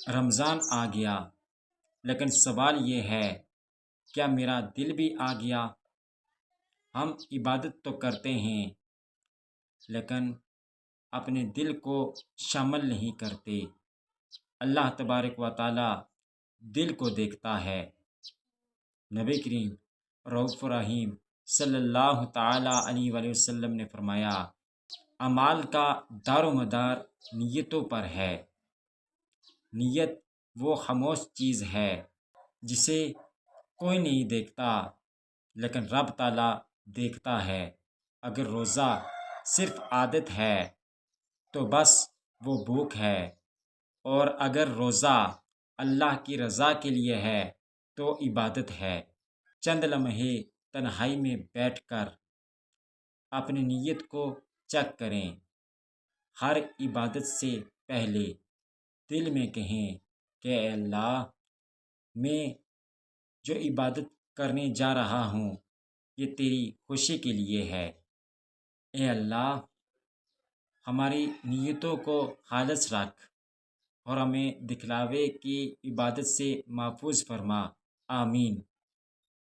رمضان آ گیا، لیکن سوال یہ ہے، کیا میرا دل بھی آ گیا؟ ہم عبادت تو کرتے ہیں، لیکن اپنے دل کو شامل نہیں کرتے۔ اللہ تبارک و تعالی دل کو دیکھتا ہے۔ نبی کریم رؤوف الرحیم صلی اللہ تعالی علیہ وآلہ وسلم نے فرمایا، اعمال کا دار و مدار نیتوں پر ہے۔ نیت وہ خاموش چیز ہے جسے کوئی نہیں دیکھتا، لیکن رب تعالیٰ دیکھتا ہے۔ اگر روزہ صرف عادت ہے تو بس وہ بھوک ہے، اور اگر روزہ اللہ کی رضا کے لیے ہے تو عبادت ہے۔ چند لمحے تنہائی میں بیٹھ کر اپنی نیت کو چیک کریں۔ ہر عبادت سے پہلے دل میں کہیں کہ اے اللہ، میں جو عبادت کرنے جا رہا ہوں یہ تیری خوشی کے لیے ہے۔ اے اللہ، ہماری نیتوں کو خالص رکھ اور ہمیں دکھلاوے کی عبادت سے محفوظ فرما۔ آمین۔